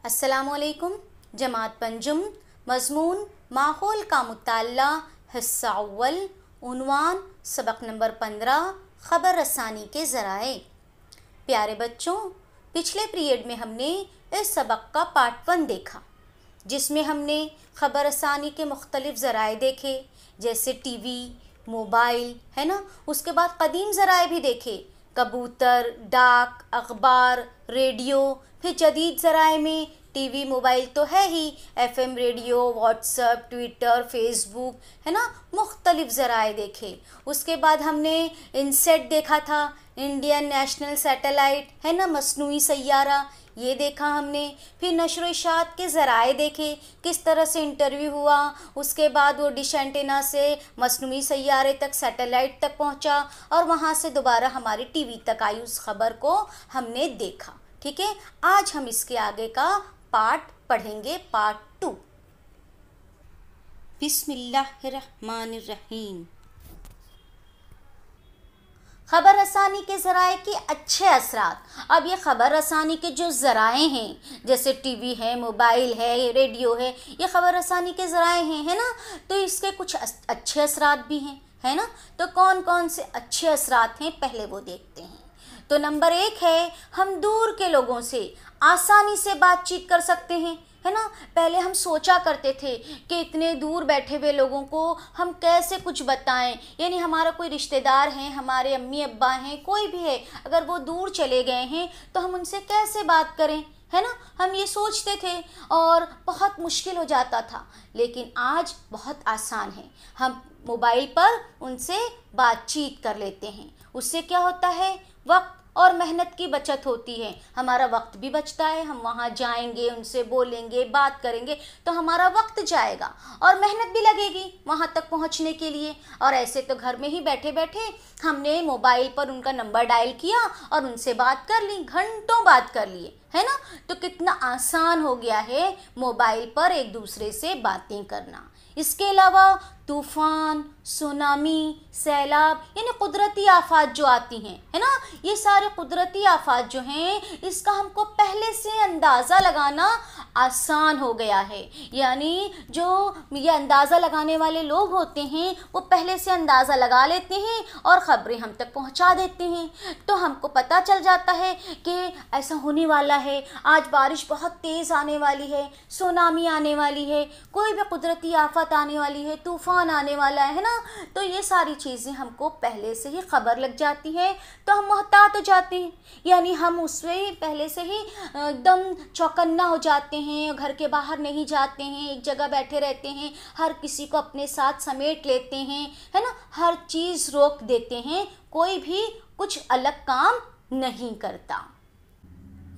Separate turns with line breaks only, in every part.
अस्सलामुअलैकुम। जमात पंजुम मज़मून माहौल का मुताल्ला हिस्सा अव्वल उन्वान सबक नंबर 15 ख़बर रसानी के ज़राए। प्यारे बच्चों, पिछले पीरियड में हमने इस सबक का पार्ट 1 देखा जिसमें हमने ख़बर रसानी के मुख्तलिफ़ ज़राए देखे, जैसे टीवी, मोबाइल, है ना। उसके बाद क़दीम ज़राए भी देखे, कबूतर, डाक, अखबार, रेडियो। फिर जदीद ज़राए में टीवी, मोबाइल तो है ही, FM radio, WhatsApp, Twitter, Facebook, है ना। मुख्तलिफ़ ज़राए देखे। उसके बाद हमने इनसेट देखा था, इंडियन नेशनल सैटेलाइट, है ना, मसनूई सैयारा, ये देखा हमने। फिर नशर व इशाअत के ज़राए देखे, किस तरह से इंटरव्यू हुआ, उसके बाद वो डिश एंटेना से मसनूई सैयारे तक, सैटेलाइट तक पहुंचा और वहां से दोबारा हमारी टीवी तक आई। उस खबर को हमने देखा। ठीक है, आज हम इसके आगे का पार्ट पढ़ेंगे, पार्ट 2। बिस्मिल्लाहिर्रहमानिर्रहीम। ख़बर रसानी के ज़राए के अच्छे असरात। अब ये ख़बर रसानी के जो ज़राए हैं, जैसे टीवी है, मोबाइल है, रेडियो है, ये ख़बर रसानी के ज़राए हैं, है ना। तो इसके कुछ अच्छे असरात भी हैं, है ना। तो कौन कौन से अच्छे असरात हैं, पहले वो देखते हैं। तो नंबर 1 है, हम दूर के लोगों से आसानी से बातचीत कर सकते हैं, है ना। पहले हम सोचा करते थे कि इतने दूर बैठे हुए लोगों को हम कैसे कुछ बताएं, यानी हमारा कोई रिश्तेदार हैं, हमारे अम्मी अब्बा हैं, कोई भी है, अगर वो दूर चले गए हैं तो हम उनसे कैसे बात करें, है ना। हम ये सोचते थे और बहुत मुश्किल हो जाता था, लेकिन आज बहुत आसान है। हम मोबाइल पर उनसे बातचीत कर लेते हैं। उससे क्या होता है, वक्त और मेहनत की बचत होती है। हमारा वक्त भी बचता है, हम वहाँ जाएंगे, उनसे बोलेंगे, बात करेंगे तो हमारा वक्त जाएगा और मेहनत भी लगेगी वहाँ तक पहुँचने के लिए। और ऐसे तो घर में ही बैठे बैठे हमने मोबाइल पर उनका नंबर डायल किया और उनसे बात कर ली, घंटों बात कर लिए, है ना। तो कितना आसान हो गया है मोबाइल पर एक दूसरे से बातें करना। इसके अलावा तूफ़ान, सुनामी, सैलाब, यानी कुदरती आफात जो आती हैं, है ना, ये सारे कुदरती आफात जो हैं, इसका हमको पहले से अंदाज़ा लगाना आसान हो गया है। यानी जो ये अंदाज़ा लगाने वाले लोग होते हैं वो पहले से अंदाज़ा लगा लेते हैं और ख़बरें हम तक पहुंचा देते हैं। तो हमको पता चल जाता है कि ऐसा होने वाला है, आज बारिश बहुत तेज़ आने वाली है, सुनामी आने वाली है, कोई भी कुदरती आफत आने वाली है, तूफ़ान आने वाला है ना। तो ये सारी चीज़ें हमको पहले से ही खबर लग जाती है, तो हम मुहतात हो जाते हैं, यानी हम उससे पहले से ही एकदम चौकन्ना हो जाते हैं, घर के बाहर नहीं जाते हैं, एक जगह बैठे रहते हैं, हर किसी को अपने साथ समेट लेते हैं, है ना, हर चीज़ रोक देते हैं, कोई भी कुछ अलग काम नहीं करता।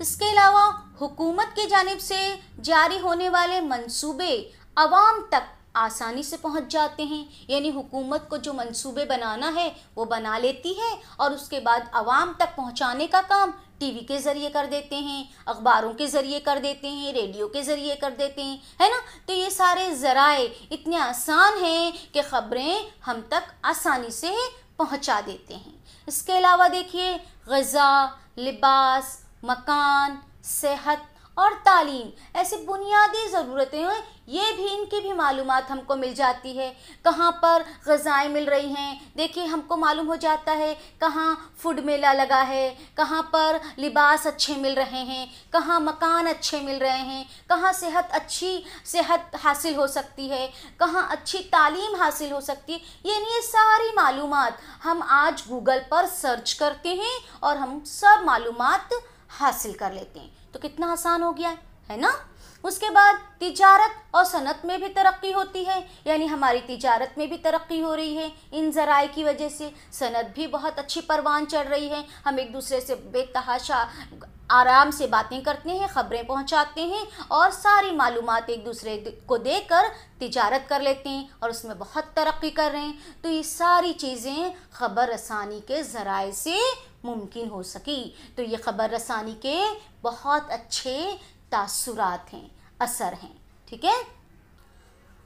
इसके अलावा हुकूमत की जानिब से जारी होने वाले मंसूबे अवाम तक आसानी से पहुंच जाते हैं, यानी हुकूमत को जो मंसूबे बनाना है वो बना लेती है और उसके बाद अवाम तक पहुंचाने का काम टीवी के ज़रिए कर देते हैं, अखबारों के ज़रिए कर देते हैं, रेडियो के ज़रिए कर देते हैं, है ना। तो ये सारे ज़राए इतने आसान हैं कि ख़बरें हम तक आसानी से पहुंचा देते हैं। इसके अलावा देखिए, ग़िज़ा, लिबास, मकान, सेहत और तालीम, ऐसी बुनियादी ज़रूरतें हैं, ये भी इनकी भी मालूमात हमको मिल जाती है। कहाँ पर ग़िज़ाएँ मिल रही हैं, देखिए हमको मालूम हो जाता है कहाँ फूड मेला लगा है, कहाँ पर लिबास अच्छे मिल रहे हैं, कहाँ मकान अच्छे मिल रहे हैं, कहाँ अच्छी सेहत हासिल हो सकती है, कहाँ अच्छी तालीम हासिल हो सकती है। यानी ये सारी मालूमात हम आज गूगल पर सर्च करते हैं और हम सब मालूमात हासिल कर लेते हैं। तो कितना आसान हो गया है ना। उसके बाद तिजारत और सनत में भी तरक्की होती है, यानी हमारी तिजारत में भी तरक्की हो रही है इन ज़राए की वजह से। सनत भी बहुत अच्छी परवान चढ़ रही है, हम एक दूसरे से बेतहाशा आराम से बातें करते हैं, ख़बरें पहुंचाते हैं और सारी मालूमात एक दूसरे को देकर तिजारत कर लेते हैं और उसमें बहुत तरक्की कर रहे हैं। तो ये सारी चीज़ें ख़बर रसानी के ज़राए से मुमकिन हो सकी। तो ये ख़बर रसानी के बहुत अच्छे तासुरात हैं, असर हैं। ठीक है,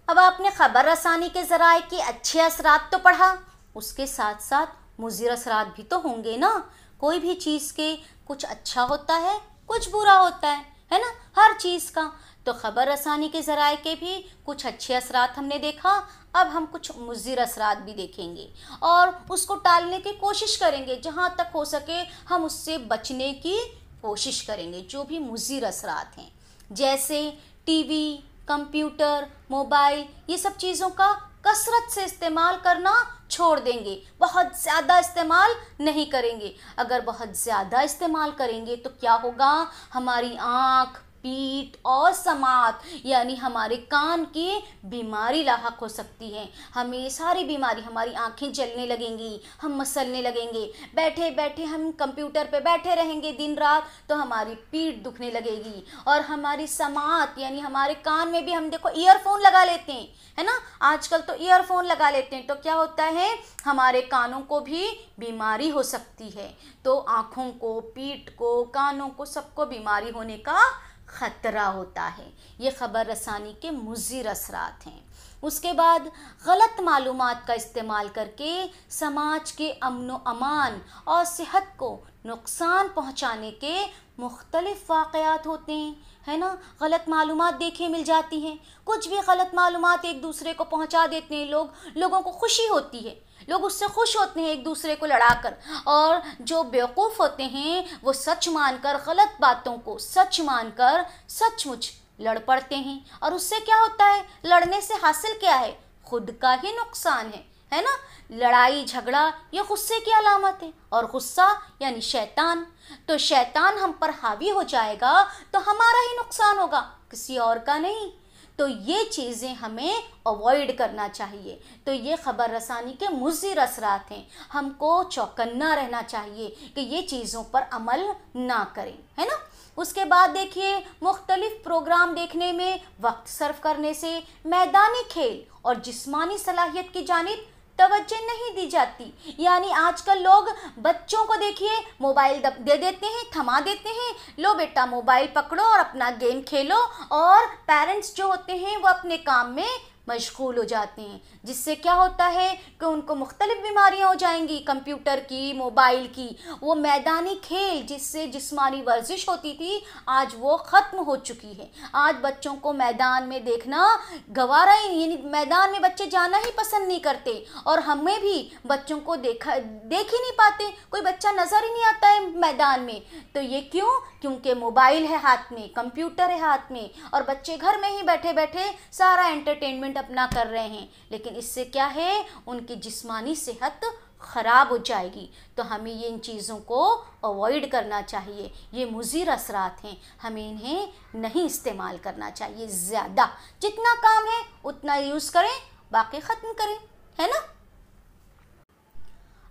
अब आपने ख़बर रसानी के ज़राए के अच्छे असरात तो पढ़ा, उसके साथ साथ मुज़िर असरात भी तो होंगे ना। कोई भी चीज़ के कुछ अच्छा होता है, कुछ बुरा होता है, है ना, हर चीज़ का। तो ख़बर रसानी के ज़राए के भी कुछ अच्छे असरात हमने देखा, अब हम कुछ मुज़िर असरात भी देखेंगे और उसको टालने की कोशिश करेंगे, जहाँ तक हो सके हम उससे बचने की कोशिश करेंगे, जो भी मुज़िर असरात हैं। जैसे टीवी, कंप्यूटर, मोबाइल, ये सब चीज़ों का कसरत से इस्तेमाल करना छोड़ देंगे, बहुत ज़्यादा इस्तेमाल नहीं करेंगे। अगर बहुत ज़्यादा इस्तेमाल करेंगे तो क्या होगा, हमारी आँख, पीठ और समात यानी हमारे कान की बीमारी लाहक हो सकती है। हमें ये सारी बीमारी, हमारी आंखें जलने लगेंगी, हम मसलने लगेंगे, बैठे बैठे हम कंप्यूटर पे बैठे रहेंगे दिन रात तो हमारी पीठ दुखने लगेगी। और हमारी समात यानी हमारे कान में भी, हम देखो ईयरफोन लगा लेते हैं, है ना, आजकल तो ईयरफोन लगा लेते हैं, तो क्या होता है, हमारे कानों को भी बीमारी हो सकती है। तो आँखों को, पीठ को, कानों को, सबको बीमारी होने का ख़तरा होता है। ये ख़बर रसानी के मुज़िर असरात हैं। उसके बाद गलत मालूमात का इस्तेमाल करके समाज के अमन व अमान और सेहत को नुकसान पहुंचाने के मुख्तलिफ़ वाक़यात होते हैं, है ना। गलत मालूमात देखे मिल जाती हैं, कुछ भी गलत मालूमात एक दूसरे को पहुंचा देते हैं लोगों को खुशी होती है, लोग उससे खुश होते हैं एक दूसरे को लड़ाकर। और जो बेवकूफ़ होते हैं वो सच मानकर, गलत बातों को सच मानकर सचमुच लड़ पड़ते हैं। और उससे क्या होता है, लड़ने से हासिल क्या है, खुद का ही नुकसान है ना। लड़ाई झगड़ा ये गुस्से की अलामत है, और गुस्सा यानी शैतान। तो शैतान हम पर हावी हो जाएगा तो हमारा ही नुकसान होगा, किसी और का नहीं। तो ये चीज़ें हमें अवॉइड करना चाहिए। तो ये ख़बर रसानी के मुज़िर असरात हैं, हमको चौकन्ना रहना चाहिए कि ये चीज़ों पर अमल ना करें, है ना। उसके बाद देखिए, मुख्तलिफ़ प्रोग्राम देखने में वक्त सर्फ करने से मैदानी खेल और जिस्मानी सलाहियत की जानिब तवज्जो नहीं दी जाती। यानी आजकल लोग बच्चों को देखिए मोबाइल दे देते हैं, थमा देते हैं, लो बेटा मोबाइल पकड़ो और अपना गेम खेलो, और पेरेंट्स जो होते हैं वो अपने काम में मशगूल हो जाते हैं, जिससे क्या होता है कि उनको मुख्तलिफ बीमारियां हो जाएंगी, कंप्यूटर की, मोबाइल की। वो मैदानी खेल जिससे जिस्मानी वर्जिश होती थी आज वो ख़त्म हो चुकी है। आज बच्चों को मैदान में देखना गवारा ही, यानी मैदान में बच्चे जाना ही पसंद नहीं करते। और हमें भी बच्चों को देख ही नहीं पाते, कोई बच्चा नज़र ही नहीं आता है मैदान में। तो ये क्यों, क्योंकि मोबाइल है हाथ में, कंप्यूटर है हाथ में, और बच्चे घर में ही बैठे बैठे सारा एंटरटेनमेंट अपना कर रहे हैं। लेकिन इससे क्या है, उनकी जिस्मानी सेहत ख़राब हो जाएगी। तो हमें ये इन चीज़ों को अवॉइड करना चाहिए। ये मुज़िर असरात हैं, हमें इन्हें नहीं इस्तेमाल करना चाहिए ज़्यादा। जितना काम है उतना यूज़ करें, बाकी ख़त्म करें, है ना।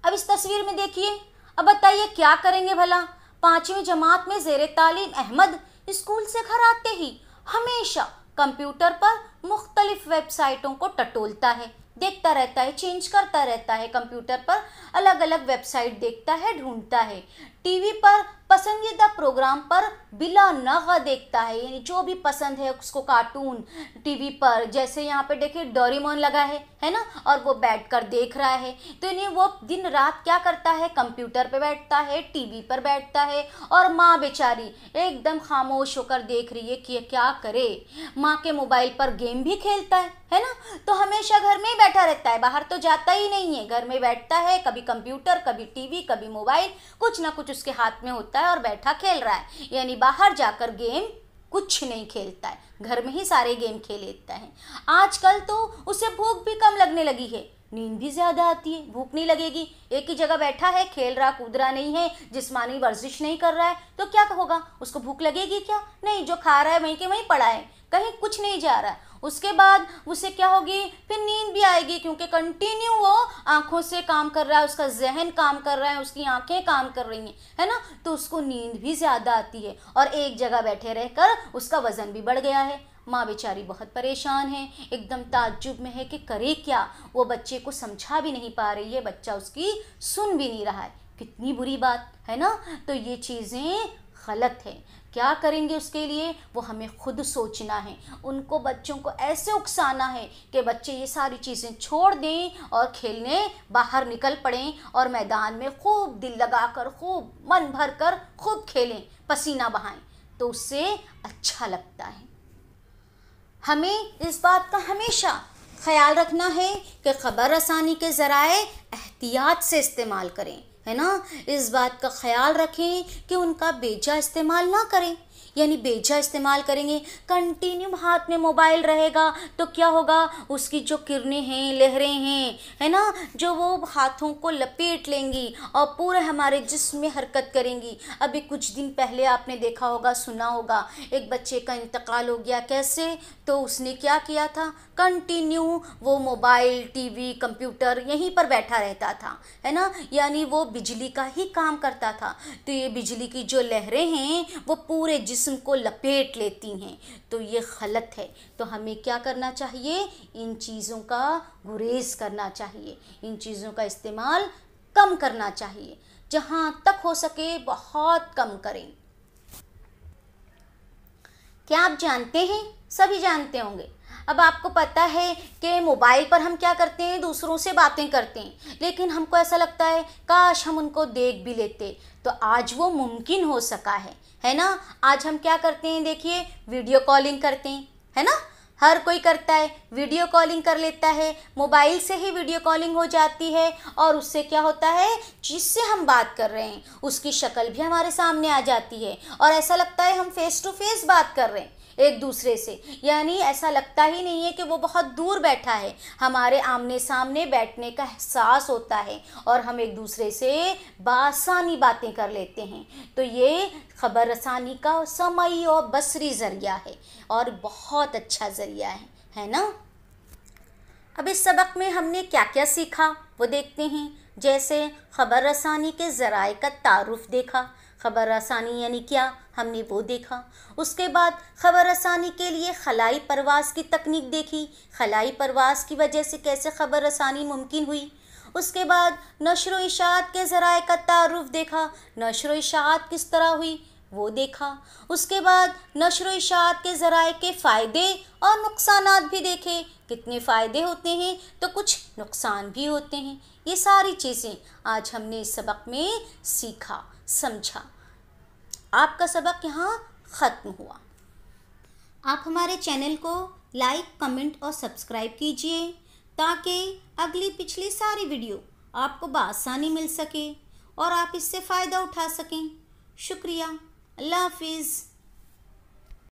अब इस तस्वीर में देखिए, अब बताइए क्या करेंगे भला। 5वीं जमात में ज़ेरे तालीम अहमद स्कूल से घर आते ही हमेशा कंप्यूटर पर मुख्तलिफ वेबसाइटों को टटोलता है, देखता रहता है, चेंज करता रहता है। कंप्यूटर पर अलग अलग वेबसाइट देखता है, ढूंढता है। टीवी पर पसंदीदा प्रोग्राम पर बिला नगा देखता है, यानी जो भी पसंद है उसको, कार्टून टीवी पर, जैसे यहाँ पे देखिए डोरेमोन लगा है ना, और वो बैठकर देख रहा है। तो इन्हें वो दिन रात क्या करता है, कंप्यूटर पे बैठता है, टीवी पर बैठता है, और माँ बेचारी एकदम खामोश होकर देख रही है कि क्या करे। माँ के मोबाइल पर गेम भी खेलता है ना। तो हमेशा घर में ही बैठा रहता है, बाहर तो जाता ही नहीं है, घर में बैठता है, कभी कंप्यूटर, कभी टीवी, कभी मोबाइल, कुछ ना कुछ उसके हाथ में होता है और बैठा खेल रहा है। यानी बाहर जाकर गेम कुछ नहीं खेलता है, घर में ही सारे गेम खेल लेता है। आजकल तो उसे भूख भी कम लगने लगी है, नींद भी ज़्यादा आती है, भूख नहीं लगेगी। एक ही जगह बैठा है, खेल रहा कूद रहा नहीं है, जिस्मानी वर्जिश नहीं कर रहा है, तो क्या होगा, उसको भूख लगेगी क्या, नहीं। जो खा रहा है वहीं के वहीं पड़ा है, कहीं कुछ नहीं जा रहा है। उसके बाद उसे क्या होगी, फिर नींद भी आएगी, क्योंकि कंटिन्यू वो आंखों से काम कर रहा है, उसका जहन काम कर रहा है, उसकी आंखें काम कर रही हैं, है ना। तो उसको नींद भी ज़्यादा आती है, और एक जगह बैठे रहकर उसका वज़न भी बढ़ गया है। माँ बेचारी बहुत परेशान है, एकदम ताज्जुब में है कि करे क्या। वो बच्चे को समझा भी नहीं पा रही है, बच्चा उसकी सुन भी नहीं रहा है। कितनी बुरी बात है ना। तो ये चीज़ें गलत है। क्या करेंगे उसके लिए, वो हमें खुद सोचना है। उनको, बच्चों को ऐसे उकसाना है कि बच्चे ये सारी चीज़ें छोड़ दें और खेलने बाहर निकल पड़ें, और मैदान में खूब दिल लगाकर, खूब मन भर कर खूब खेलें, पसीना बहाएं। तो उससे अच्छा लगता है। हमें इस बात का हमेशा ख्याल रखना है कि ख़बर रसानी के ज़राए एहतियात से इस्तेमाल करें, है ना। इस बात का ख्याल रखें कि उनका बेजा इस्तेमाल ना करें, यानी बेजा इस्तेमाल करेंगे, कंटिन्यू हाथ में मोबाइल रहेगा तो क्या होगा, उसकी जो किरणें हैं, लहरें हैं, है ना, जो वो हाथों को लपेट लेंगी और पूरे हमारे जिस्म में हरकत करेंगी। अभी कुछ दिन पहले आपने देखा होगा, सुना होगा, एक बच्चे का इंतकाल हो गया। कैसे? तो उसने क्या किया था, कंटिन्यू वो मोबाइल, टीवी, कंप्यूटर यहीं पर बैठा रहता था, है ना, यानी वो बिजली का ही काम करता था। तो ये बिजली की जो लहरें हैं वो पूरे जिस्म को लपेट लेती हैं, तो ये गलत है। तो हमें क्या करना चाहिए, इन चीज़ों का गुरेज करना चाहिए, इन चीज़ों का इस्तेमाल कम करना चाहिए, जहाँ तक हो सके बहुत कम करें। क्या आप जानते हैं, सभी जानते होंगे, अब आपको पता है कि मोबाइल पर हम क्या करते हैं, दूसरों से बातें करते हैं, लेकिन हमको ऐसा लगता है काश हम उनको देख भी लेते। तो आज वो मुमकिन हो सका है ना। आज हम क्या करते हैं, देखिए, वीडियो कॉलिंग करते हैं, है ना, हर कोई करता है, वीडियो कॉलिंग कर लेता है, मोबाइल से ही वीडियो कॉलिंग हो जाती है। और उससे क्या होता है, जिससे हम बात कर रहे हैं उसकी शक्ल भी हमारे सामने आ जाती है और ऐसा लगता है हम फेस टू फेस बात कर रहे हैं एक दूसरे से, यानी ऐसा लगता ही नहीं है कि वो बहुत दूर बैठा है, हमारे आमने सामने बैठने का एहसास होता है और हम एक दूसरे से बासानी बातें कर लेते हैं। तो ये ख़बर रसानी का समई और बसरी ज़रिया है और बहुत अच्छा ज़रिया है ना। अब इस सबक में हमने क्या क्या सीखा वो देखते हैं। जैसे ख़बर रसानी के ज़राए का तारुफ देखा, ख़बर रसानी यानी क्या, हमने वो देखा। उसके बाद ख़बर रसानी के लिए खलाई परवाज़ की तकनीक देखी, खलाई परवाज़ की वजह से कैसे ख़बर रसानी मुमकिन हुई। उसके बाद नशर व इशाअत के ज़राए का तारुफ देखा, नशर व इशाअत किस तरह हुई वो देखा। उसके बाद नशर व इशाअत के ज़राए के फ़ायदे और नुकसानात भी देखे, कितने फ़ायदे होते हैं तो कुछ नुकसान भी होते हैं। ये सारी चीज़ें आज हमने इस सबक में सीखा, समझा। आपका सबक यहाँ ख़त्म हुआ। आप हमारे चैनल को लाइक, कमेंट और सब्सक्राइब कीजिए ताकि अगली पिछली सारी वीडियो आपको बआसानी मिल सके और आप इससे फ़ायदा उठा सकें। शुक्रिया। अल्लाह हाफिज़।